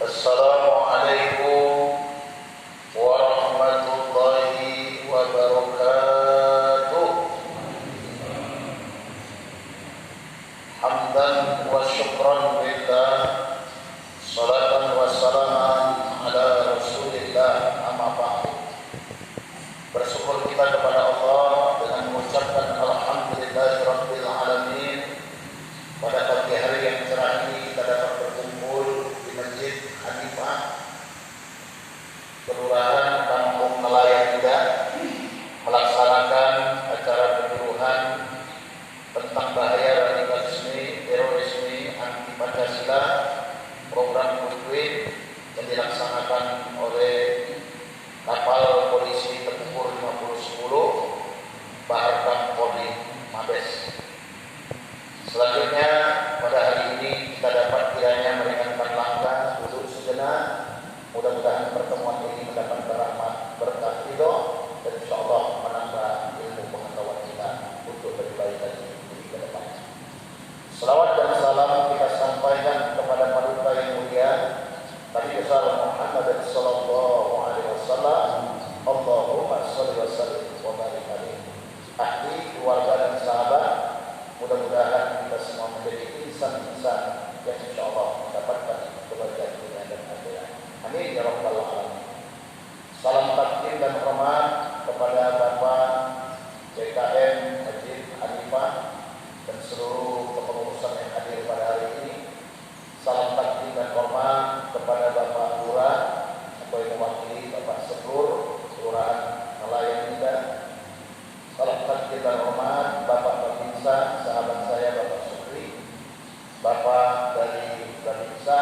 Assalamualaikum warahmatullahi wabarakatuh. Hamdan wa syukran lillah, salatan wa salaman ala rasulillah, amma ba'du. Bersyukur kita kepada Allah dengan mengucapkan alhamdulillahirabbil alamin. Pada pagi hari yang cerah ini kita dapat berkumpul di Masjid Hanifah Kelurahan Kampung Nelayan Indah melaksanakan acara penyuluhan tentang bahaya radikalisme, terorisme, anti Pancasila, program Goodwill yang dilaksanakan oleh kapal polisi tempur 5010 Baharkam Polri Mabes. Selanjutnya pada hari ini kita dapat kiranya meringankan langkah, duduk sejenak. Mudah-mudahan pertemuan ini mendapat rahmat berkah ridho dan insyaallah menambah ilmu pengetahuan kita untuk lebih baik lagi di ke depan. Selawat dan salam kita sampaikan kepada paduka yang mulia Nabi besar Muhammad sallallahu alaihi wasallam. Allahumma shalli wa sallim wa barik alaihi. Ahli, keluarga dan sahabat, mudah-mudahan kita semua menjadi insan-insan yang insyaallah mendapatkan kebahagiaan dunia dan akhirat. Amin ya rabbal alamin. Salam takdim dan hormat kepada Bapak CKM Masjid Hanifah dan seluruh kepengurusan yang hadir pada hari ini. Salam takdim dan hormat kepada Bapak Lurah atau yang mewakili Bapak Seplur Kelurahan Nelayan Indah. Salam takdim dan hormat Bapak Babinsa, sahabat saya Bapak Sukri, Bapak dari Babinsa,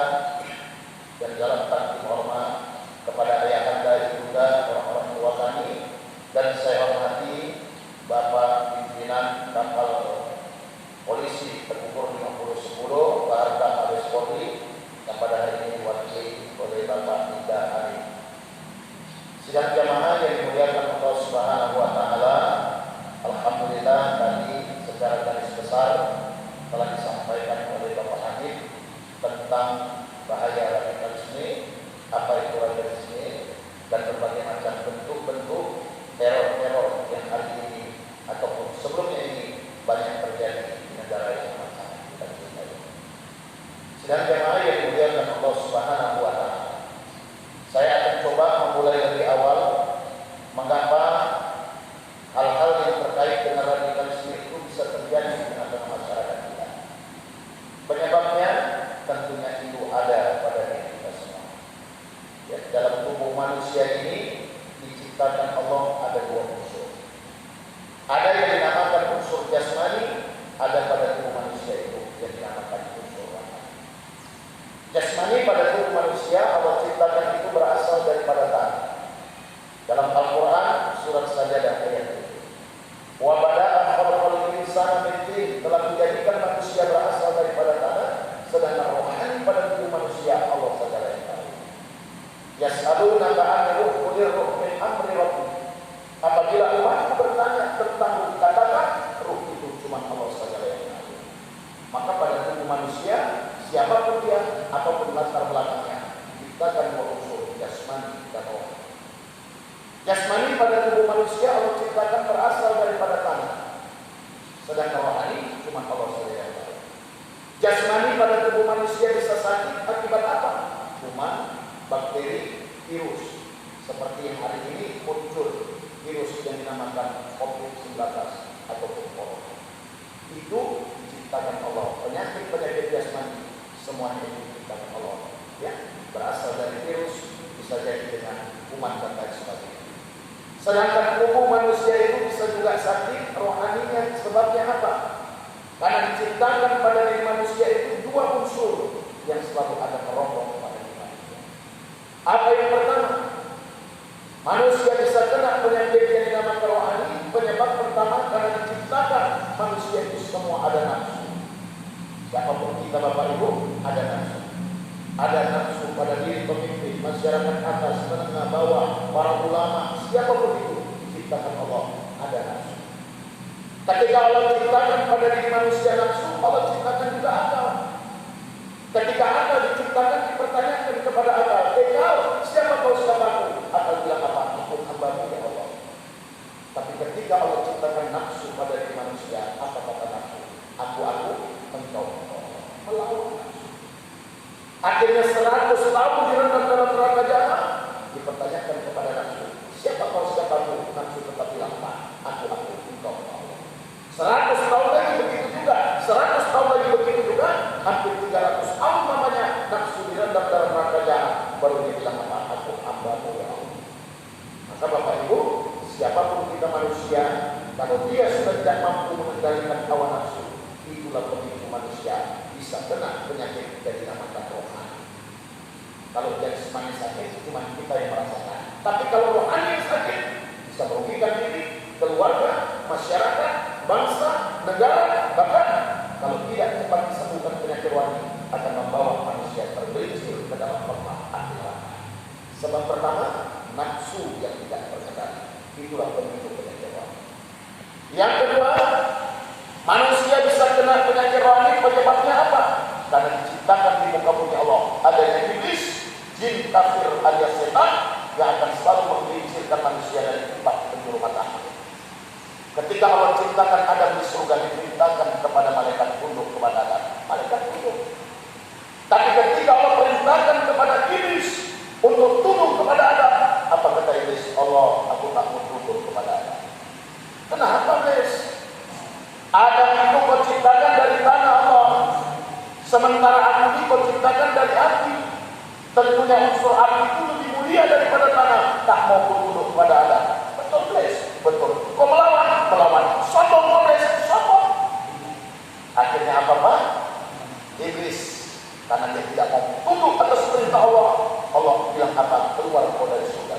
dan jalan takdim hormat kepada ayahanda, ibunda, orang-orang tua kami, dan saya hormati Bapak pimpinan kapal polisi tempur 5010 Baharkam Mabes Polri yang pada hari ini diwakili oleh Bapak Nida Ari. Sidang jamaah yang dimuliakan Allah Subhanahu wa taala, alhamdulillah tadi secara garis besar telah disampaikan oleh Bapak Hanif tentang bahaya radikalisme, apa itu radikalisme, dan berbagai macam bentuk-bentuk teror-teror yang hari ini ataupun sebelumnya ini banyak terjadi di negara yang macam kita cintai. Sidang jamaah yang dimuliakan Allah Subhanahu wa taala, saya akan coba memulai dari awal mengapa hal-hal yang terkait dengan radikalisme itu bisa terjadi di tengah-tengah masyarakat kita. Penyebabnya tentunya itu ada pada diri kita semua. Ya, dalam tubuh manusia ini diciptakan Allah ada dua unsur. Ada yang dinamakan unsur jasmani, ada pada tubuh manusia itu yang dinamakan unsur rohani. Jasmani pada tubuh manusia Allah ciptakan itu berasal daripada tanah. Dalam Al-Quran surat Sajadah ayat 7. Wa bada'a khalaqal insana min tin, telah menjadikan manusia berasal daripada tanah, sedangkan rohani pada tubuh manusia Allah saja yang tahu. Yas'alunaka 'anil ruh, qulir ruh min amri rabbik. Apabila umatku bertanya tentang ruh, katakan ruh itu cuma Allah saja yang tahu. Maka pada tubuh manusia siapapun dia ataupun latar belakangnya diciptakan dua unsur, jasmani dan rohani. Jasmani pada tubuh manusia Allah ciptakan berasal daripada tanah, sedangkan rohani cuma Allah saja yang tahu. Jasmani pada tubuh manusia bisa sakit akibat apa? Kuman, bakteri, virus. Seperti yang hari ini muncul virus yang dinamakan COVID-19 ataupun corona. Itu diciptakan Allah. Penyakit-penyakit jasmani semuanya diciptakan Allah. Ya, berasal dari virus, bisa jadi dengan kuman dan lain sebagainya. Sedangkan tubuh manusia itu bisa juga sakit rohaninya. Sebabnya apa? Karena diciptakan pada diri manusia itu dua unsur yang selalu ada merombong pada diri manusia. Apa yang pertama? Manusia bisa kena penyakit yang dinamakan rohani. Penyebab pertama karena diciptakan manusia itu semua ada nafsu. Siapapun kita Bapak Ibu ada nafsu. Ada nafsu pada diri pemimpin, masyarakat atas, menengah, bawah, para ulama, siapapun itu diciptakan Allah ada nafsu. Ketika Allah ciptakan pada diri manusia nafsu, Allah ciptakan juga akal. Ketika akal diciptakan, dipertanyakan kepada Akhirnya 100 tahun direndam dalam neraka jahanam. Dipertanyakan kepada nafsu, siapa kau, siapa aku? Nafsu tetap bilang, aku, engkau Allah. 100 tahun lagi begitu juga, 100 tahun lagi begitu juga, hampir 300 tahun namanya nafsu direndam dalam neraka jahanam. Baru dia bilang aku hamba-Mu ya Allah. Maka Bapak Ibu, siapapun kita manusia, kalau dia sudah tidak mampu mengendalikan hawa nafsu, itulah pemicu manusia bisa kena penyakit dari dinamakan rohani. Kalau jasmani sakit, cuma kita yang merasakan. Tapi kalau rohani yang sakit, bisa merugikan diri, keluarga, masyarakat, bangsa, negara, bahkan kalau tidak cepat disembuhkan penyakit rohani, akan membawa manusia tergelincir ke dalam lembah api neraka. Sebab pertama, nafsu yang tidak terkendali, itulah pemicu penyakit rohani. Yang kedua, manusia bisa kena penyakit rohani, penyebabnya apa? Karena diciptakan di muka bumi Allah adanya iblis, jin kafir alias setan yang akan selalu menggelincirkan manusia dari tempat penjuru matahari. Ketika Allah ciptakan Adam di surga, diperintahkan kepada malaikat tunduk kepada Adam. Malaikat tunduk. Tapi ketika Allah perintahkan kepada iblis untuk tunduk kepada Adam, apa kata iblis? Allah, aku tak mau tunduk kepada Adam. Kenapa, iblis? Adam itu kau ciptakan dari tanah Allah, sementara aku ini kau ciptakan dari api. Tentunya unsur api itu lebih mulia daripada tanah. Tak mau tunduk kepada Adam. Betul, iblis? Betul. Kau melawan? Sombong, iblis, sombong. Akhirnya apa, Pak? Iblis, karena dia tidak mau tunduk atas perintah Allah, Allah bilang apa? Keluar kau dari surga.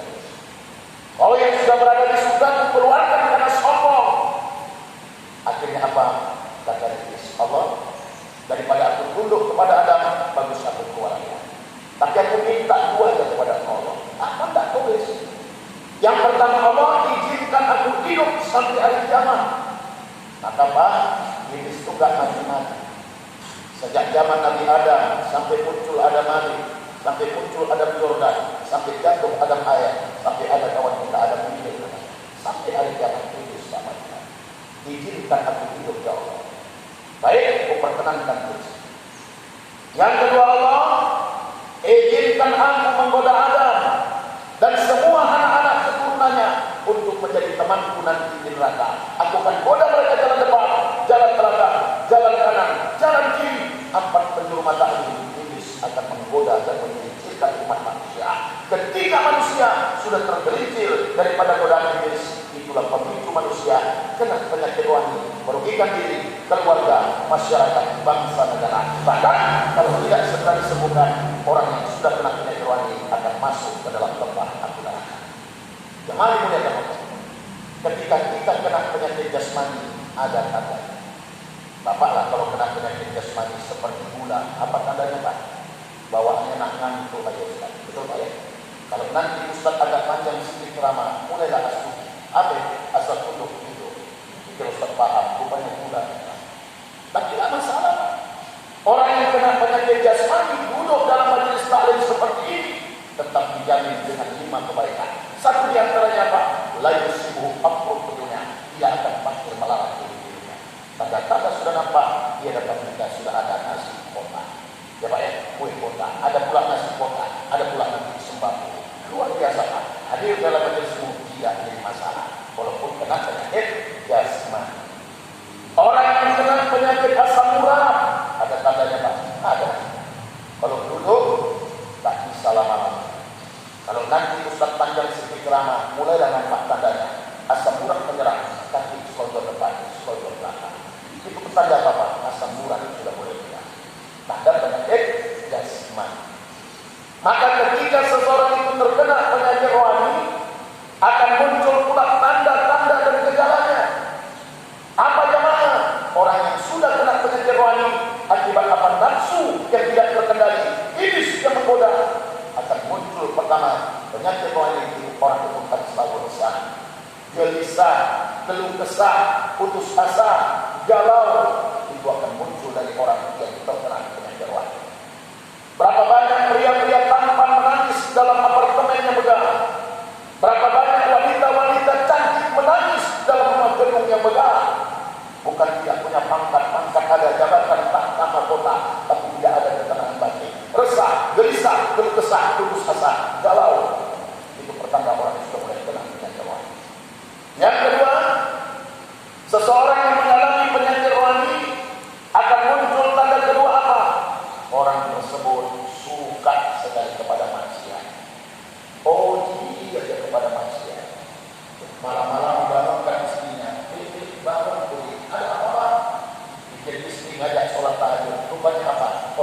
Kalau yang sudah berada di surga keluarkan karena sombong. Akhirnya apa? Kata iblis, Allah, daripada aku tunduk kepada Adam, bagus aku keluar. Tapi aku minta dua aja kepada Allah. Apa tak tulis? Yang pertama, Allah izinkan aku hidup sampai hari kiamat. Maka Pak, iblis itu gak mati-mati. Sejak zaman Nabi Adam sampai muncul Adam Ali, sampai muncul Adam Jordan, sampai jatuh Adam Ayat, sampai ada kawan kita Adam hidup, sampai hari kiamat iblis sama kita. Izinkan aku hidup ya Allah. Baik, aku perkenankan iblis. Yang kedua, Allah izinkan aku menggoda Adam dan semua anak-anak keturunannya untuk menjadi temanku nanti di neraka. Aku akan goda mereka jalan depan, jalan belakang, jalan kanan, jalan kiri. 4 penjuru matahari iblis akan menggoda dan menggelincirkan umat manusia. Ketika manusia sudah tergelincir daripada godaan iblis, itulah pemicu manusia kena penyakit rohani, merugikan diri, keluarga, masyarakat, bangsa, negara. Bahkan kalau tidak segera disembuhkan, orang yang sudah kena penyakit rohani akan masuk ke dalam lembah api neraka. Jangan dimuliakan Allah. Ketika kita kena penyakit jasmani, ada tanda. Bapaklah kalau kena penyakit jasmani seperti gula, apa tandanya, Pak? Bawaannya nak ngantuk aja, Ustaz. Betul, Pak ya? Kalau nanti Ustaz agak panjang sedikit ceramah, mulailah asuh. Apa? Asal tunduk itu. Kalau Ustaz paham, rupanya gula. Tak tidak masalah. Orang yang kena penyakit jasmani duduk dalam majelis taklim seperti ini tetap dijamin dengan 5 kebaikan. Satu di antaranya apa? La yusibuhu amrun dunya. Dia akan pasti melarat di dunia. Tanda-tanda sudah nampak, dia dapat menikah, sudah ada nasi kota. Ya Pak ya, kue kota. Ada pula nasi kota, ada pula nanti sembako. Luar biasa Pak. Hadir dalam majelismu tidak jadi masalah. Walaupun kena penyakit jasmani. Orang yang kena penyakit asam urat, ada tandanya Pak? Ada. Kalau duduk, tak bisa lama-lama. Kalau nanti Ustaz panjang sedikit ceramah, mulailah nampak tandanya. Asam urat menyerang, kaki sekojol depan, sekojol belakang. Itu tanda apa Pak? Asam urat itu sudah boleh hilang. Tanda penyakit jasmani. Maka ketika seseorang itu terkena penyakit rohani, akan muncul pula tanda-tanda dan gejalanya. Apa jemaah? Orang yang sudah kena penyakit rohani akibat apa? Nafsu yang tidak terkendali, iblis yang menggoda, akan muncul pertama penyakit rohani itu. Orang itu akan selalu resah, gelisah, keluh kesah, putus asa, galau. Itu akan muncul dari orang yang terkena penyakit rohani. Berapa banyak pria-pria tampan menangis dalam apartemen yang megah? Berapa banyak wanita-wanita cantik menangis dalam rumah gedung yang megah? Bukan tidak punya pangkat ada jabatan tahta mahkota, tapi tidak ada ketenangan batin. Resah,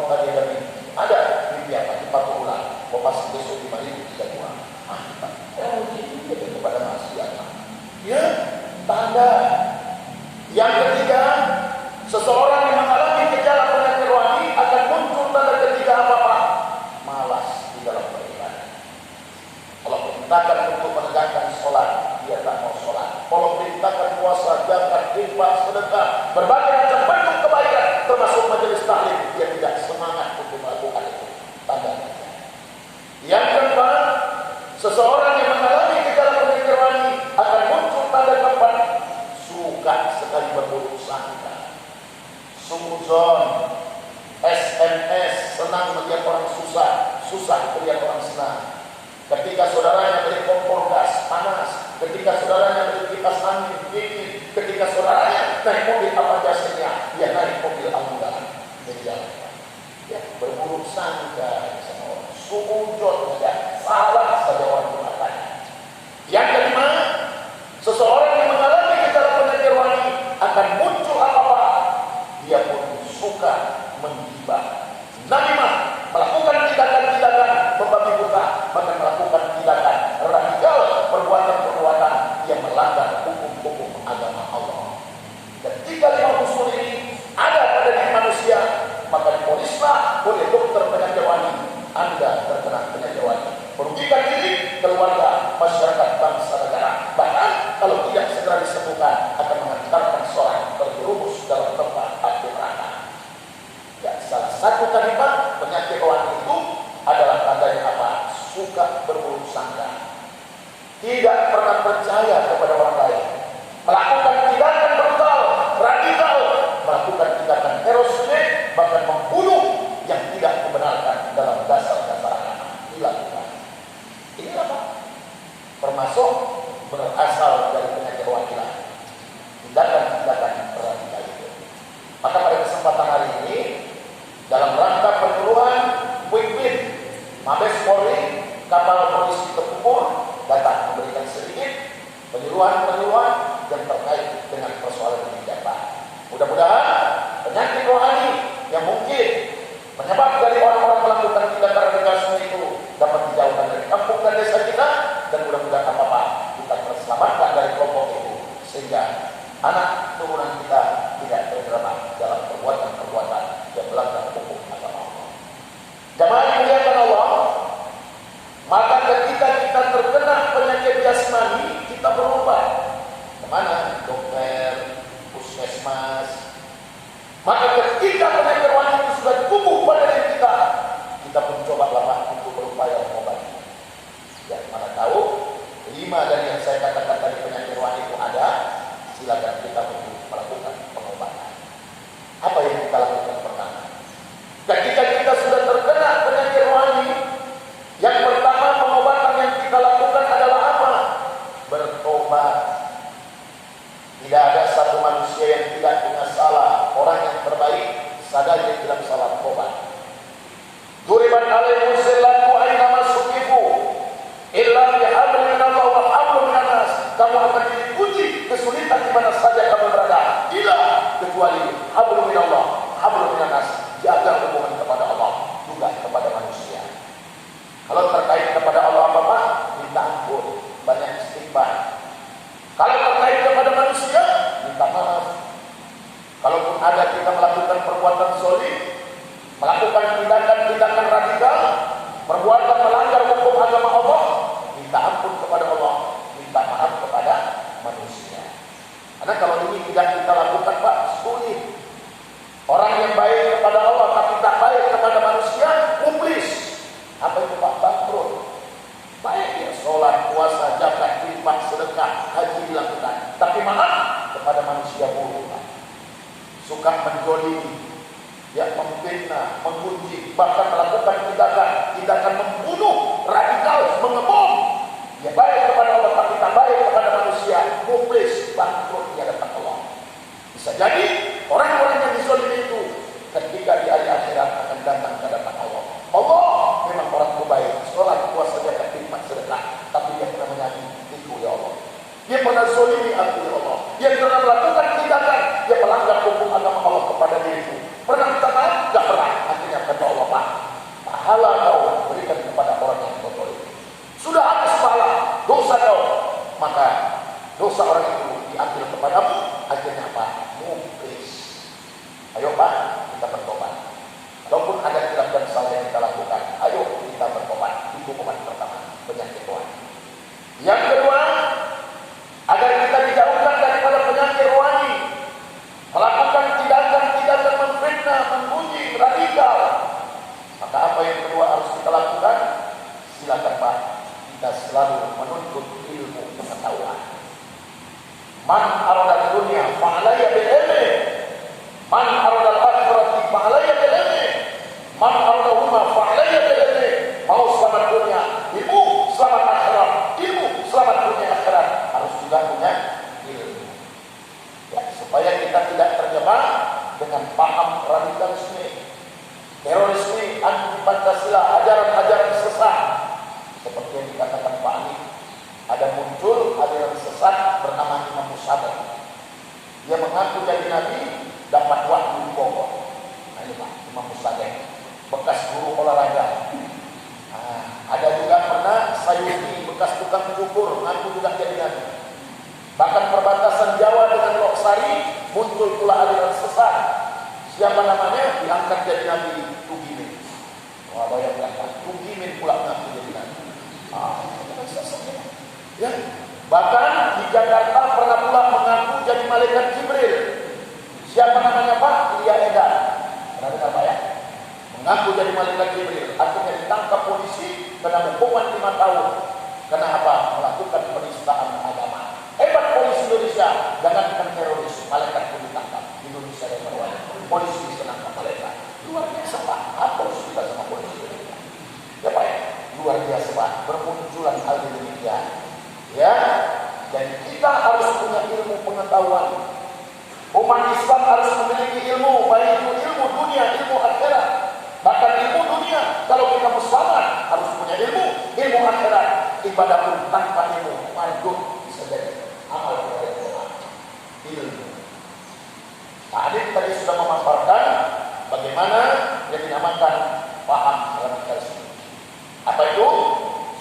mau tadi ada mimpi apa? Di Patu Ulang. Mau pas besok 5.032. Itu kepada manusia. Ya, tanda. Yang ketiga, seseorang yang mengalami gejala penyakit rohani akan muncul tanda ketiga apa? Malas di dalam beribadah. Kalau perintahkan untuk menegakkan sholat, dia tak mau sholat. Kalau perintahkan puasa, zakat, infak, sedekah, berbagai macam bentuk kebaikan, termasuk majelis taklim, dia tidak semangat untuk melakukan itu. Tanda. Yang keempat, seseorang yang mengalami gejala penyakit rohani akan muncul tanda keempat, suka sekali berburuk sangka, suzon, SMS, senang melihat orang susah, susah melihat orang senang. Ketika saudaranya beli kompor gas panas, ketika saudaranya beli kipas angin dingin, ketika saudaranya naik mobil apa jasanya, dia naik mobil ambulan. Ya, berburuk sangka sama orang, suzon saja, salah saja orang mengatakan. Yang kelima, seseorang yang mengalami gejala penyakit rohani akan muncul apa? Dia pun suka menghibah, namimah, melakukan tindakan-tindakan membabi buta, bahkan melakukan tindakan radikal, perbuatan-perbuatan yang melanggar hukum-hukum agama Allah. Dan 35 unsur ini ada pada diri manusia, maka diponislah oleh dokter penyakit rohani, Anda terkena penyakit rohani, merugikan diri, keluarga, masyarakat, bangsa, negara. Bahkan kalau tidak segera disembuhkan akan mengantarkan seorang terjerumus dalam tempat api neraka. Ya, salah satu kalimat penyakit rohani itu adalah tandanya apa? Suka berburuk sangka, tidak pernah percaya kepada orang lain, melakukan tindakan brutal, radikal, melakukan tindakan terorisme, bahkan membunuh yang tidak membenarkan dalam dasar-dasar agama dilakukan. Ini apa? Termasuk berasal dari penyakit rohani, tindakan-tindakan radikal itu. Maka pada kesempatan hari ini, dalam rangka penyuluhan Quick Win, Mabes Polri, kapal polisi terkumpul datang memberikan sedikit penyuluhan-penyuluhan yang terkait dengan persoalan kebijakan. Mudah-mudahan penyakit rohani yang mungkin penyebab dari orang-orang melakukan tindakan radikalisme itu dapat dijauhkan dari kampung dan desa kita, dan mudah-mudahan apa-apa kita terselamatkan dari kelompok itu, sehingga anak turunan kita tidak terjerembab dalam perbuatan-perbuatan yang melanggar hukum agama Allah. Jamaah dimuliakan Allah, maka ketika kita terkena penyakit jasmani, kita berobat kemana? Dokter, puskesmas. Maka ketika penyakit rohani itu sudah tumbuh pada diri kita pun coba lama untuk berupaya mengobati. Ya, mana tahu 5 dari yang saya katakan tadi penyakit rohani itu ada, silakan kita untuk melakukan pengobatan. Apa yang kita lakukan pertama? Ketika kita sudah terkena penyakit rohani, yang pertama pengobatan yang kita lakukan adalah apa? Bertobat. Tidak ada satu manusia yang tidak punya salah. Orang yang terbaik sadar dia tidak salah tobat. Duribat alaihi sallatu aina masukifu illa bihablin minallah wa hablum minan nas. Kamu akan diuji kesulitan di mana saja kamu berada. Ila kecuali hablum minallah, hablum minan nas. Jaga hubungan kepada Allah juga kepada manusia. Kalau terkait kepada Allah apa-apa, minta ampun, banyak istighfar. Kalau terkait kepada manusia, minta maaf. Kalaupun ada kita melakukan perbuatan zalim, melakukan tindakan-tindakan radikal, perbuatan melanggar hukum agama Allah, minta ampun kepada Allah, minta maaf kepada manusia. Karena kalau ini tidak kita lakukan, Pak, sulit. Orang yang baik kepada Allah tapi tak baik kepada manusia, mublis. Apa itu, Pak? Bangkrut. Baik ya, sholat, puasa, zakat, infak, sedekah, haji dilakukan, tapi maaf kepada manusia buruk, Pak. Suka menjolimi, ya, memfitnah, mengunci, bahkan melakukan tindakan membunuh, radikal, mengebom. Ya, baik kepada Allah tapi tak baik kepada manusia, mublis, bangkrut di hadapan Allah. Bisa jadi orang-orang yang dizalimi itu ketika di hari akhirat akan datang ke hadapan Allah. Allah memang orang baik, sholat, puasa, zakat, infak, sedekah, tapi dia pernah menyakiti itu, ya Allah. Dia pernah zalimi aku, ya Allah. Dia pernah melakukan tindakan, dia melanggar hukum agama Allah kepada diriku. Pernah minta maaf? Gak pernah. Akhirnya akan kita selalu menuntut ilmu pengetahuan. Man arada dunia fa'alayya bil ilmi, man arada al-akhirati fa'alayya bil ilmi, man arada huma fa'alayya bil ilmi. Mau selamat dunia, ilmu, selamat akhirat, ilmu, selamat dunia akhirat, harus juga punya ilmu. Ya, supaya kita tidak terjebak dengan paham radikalisme, terorisme, anti Pancasila, ajaran-ajaran sesat. Seperti yang dikatakan Pak Ali, ada muncul aliran sesat bernama Imam Musaddaq. Dia mengaku jadi nabi, dapat wahyu di Bogor. Nah ini Pak, Imam Musaddaq, bekas guru olahraga. Nah, ada juga pernah Sayuti, bekas tukang cukur, mengaku juga jadi nabi. Bahkan perbatasan Jawa dengan Loksari muncul pula aliran sesat. Siapa namanya? Diangkat jadi nabi Tugimin. Wah, bayangkan, Tugimin pula mengaku jadi nabi. Ya. Bahkan di Jakarta pernah pula mengaku jadi malaikat Jibril. Siapa namanya Pak? Lia Eda. Pernah dengar Pak ya? Mengaku jadi malaikat Jibril. Akhirnya ditangkap polisi kena hukuman 5 tahun. Karena apa? Melakukan penistaan agama. Hebat polisi Indonesia. Jangankan teroris, malaikat pun ditangkap. Indonesia yang berwarna. Polisi bisa nangkap malaikat. Luar biasa Pak. Apa harus kita sama polisi Indonesia? Ya Pak ya? Luar biasa Pak. Bermunculan hal demikian. Ya, dan kita harus punya ilmu pengetahuan. Umat Islam harus memiliki ilmu, baik itu ilmu dunia, ilmu akhirat. Bahkan ilmu dunia, kalau kita mau selamat, harus punya ilmu akhirat. Ibadah pun tanpa ilmu, mardut bisa jadi amal kepada Tuhan. Ilmu. Tadi sudah memaparkan bagaimana yang dinamakan paham radikalisme. Apa itu?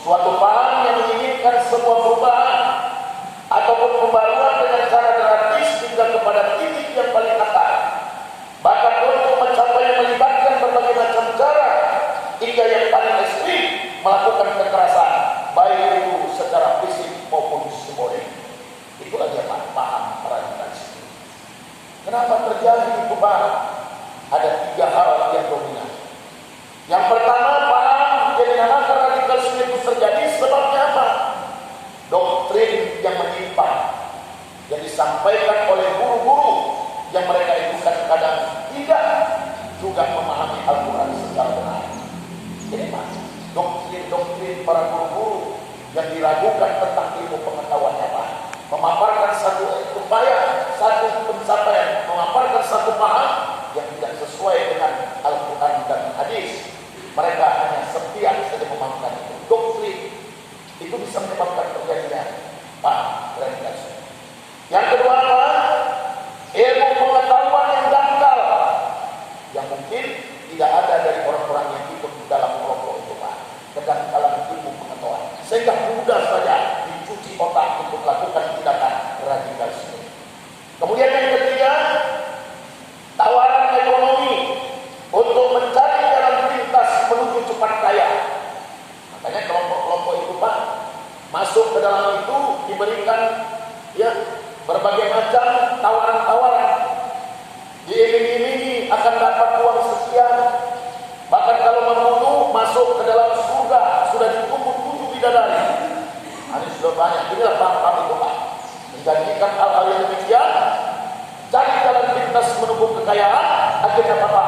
Suatu paham yang menginginkan sebuah perubahan ataupun pembaruan dengan cara drastis hingga kepada titik yang paling atas. Bahkan untuk mencapai melibatkan berbagai macam cara hingga yang paling ekstrim melakukan kekerasan, baik itu secara fisik maupun simbolik. Itulah dia paham radikalisme. Kenapa terjadi perubahan? Ada 3 hal yang dominan. Yang pertama, paham yang dinamakan radikalisme itu terjadi sebabnya apa? Doktrin yang menyimpang yang disampaikan oleh guru-guru yang mereka itu kadang-kadang tidak juga memahami Al-Quran secara benar. Jadi Pak, doktrin para guru-guru yang diragukan tentang ilmu pengetahuannya Pak, memaparkan satu upaya, satu pencapaian, memaparkan satu paham yang tidak sesuai dengan Al-Quran dan hadis. Mereka hanya setia saja memahamkan itu. Doktrin itu bisa menyebabkan terjadinya paham radikalisme. Yang kedua apa? Ilmu pengetahuan yang dangkal, yang mungkin tidak ada dari orang-orang yang ikut dalam kelompok itu Pak. Kedangkalan ilmu pengetahuan, sehingga mudah saja dicuci otak untuk melakukan tindakan radikalisme. Kemudian yang ketiga, tawaran ekonomi untuk mencari jalan pintas menuju cepat kaya. Makanya kelompok-kelompok itu Pak masuk ke dalam itu diberikan ya berbagai macam tawaran-tawaran, diiming-imingi akan dapat uang sekian. Bahkan kalau membunuh masuk ke dalam surga sudah dikumpul 7 bidadari. Ini sudah banyak. Inilah paham itu Pak. Menjanjikan hal-hal yang demikian, cari jalan pintas menuju kekayaan, akhirnya Bapak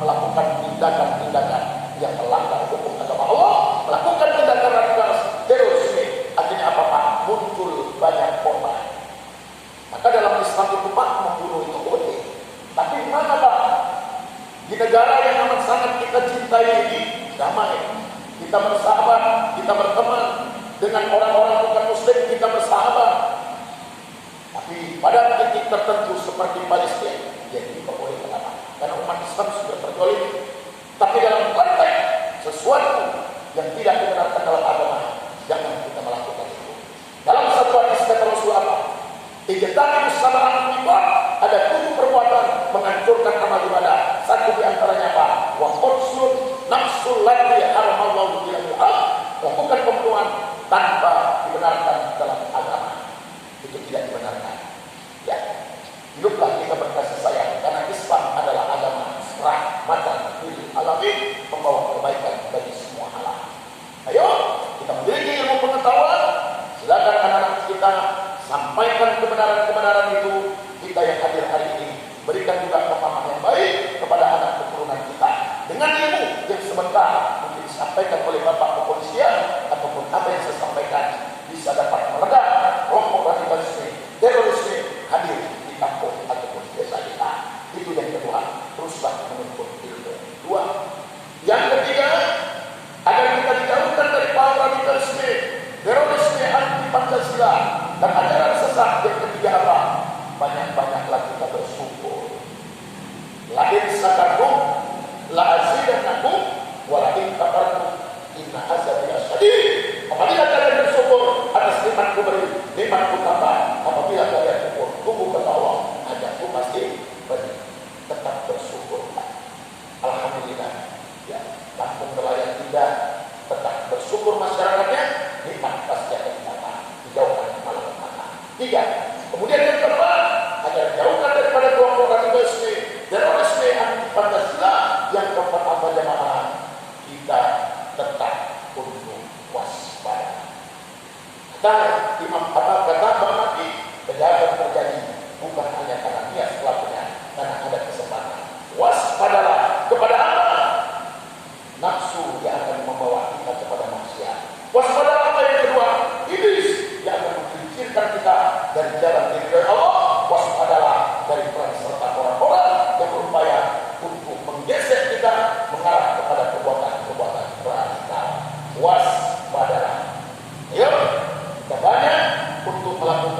melakukan tindakan-tindakan yang melanggar hukum agama Allah, melakukan tindakan radikal terorisme. Akhirnya apa Pak? Muncul banyak korban. Maka dalam Islam itu Pak, membunuh itu boleh. Tapi di mana Pak? Di negara yang amat sangat kita cintai ini, damai. Kita bersahabat, kita berteman dengan orang-orang bukan Muslim, kita bersahabat. Tapi pada titik tertentu seperti Palestina, ya kita boleh katakan, karena umat Islam sudah tergolong. Tapi dalam konteks sesuatu yang tidak dibenarkan dalam agama, jangan kita melakukan itu. Dalam satu hadis kata Rasul apa? Ijtanibu sab'an mubiqat, ada 7 perbuatan menghancurkan amal ibadah. Satu di antaranya apa? Wa qatsul nafsul lati haramallahu bil haq, lakukan pembunuhan tanpa dibenarkan dalam agama. Itu tidak dibenarkan. Ya, hiduplah kita berkasih sayang karena Islam adalah agama rahmatan lil alamin, membawa kebaikan bagi semua alam. Ayo kita memiliki ilmu pengetahuan kebenaran-kebenaran itu, kita yang hadir hari ini berikan juga pemahaman yang baik kepada anak keturunan kita dengan ilmu yang sebentar mungkin disampaikan oleh Bapak Kepolisian ataupun apa yang saya sampaikan bisa dapat meredam kelompok radikalisme, terorisme hadir di kampung ataupun desa kita. Itu yang kedua, teruslah menuntut ilmu. Dua, yang ketiga, agar kita dijauhkan dari kaum radikalisme, terorisme, anti Pancasila dan ajaran sesat. Yang ketiga apa? Banyak-banyaklah kita bersyukur. La in syakartum la azidannakum wa la in kafartum inna azabi lasyadid. Apabila kalian bersyukur atas nikmatku beri, nikmatku tambah. Apabila kalian syukur, tunggu kata Allah, ajarku pasti beri. Tetap bersyukur. Alhamdulillah. Ya, kampung nelayan tidak tetap bersyukur masyarakatnya, nikmat pasti akan datang, dijauhkan malapetaka. Tiga, kemudian yang keempat, agar jauhkan daripada kelompok radikalisme, terorisme, anti Pancasila. Yang keempat apa jemaah? Kita tetap untuk waspada. Kata Imam kata Bang Nabi, kejahatan terjadi bukan hanya karena niat pelakunya, karena ada kesempatan. Waspadalah kepada apa? Nafsu yang akan membawa kita kepada maksiat. Waspadalah apa yang kedua? Iblis yang akan menggelincirkan kita dari jalan dari Allah. Waspadalah dari peran serta orang-orang yang berupaya untuk menggesek kita mengarah kepada perbuatan-perbuatan radikal. Waspadalah. Ayo, kita banyak untuk melakukan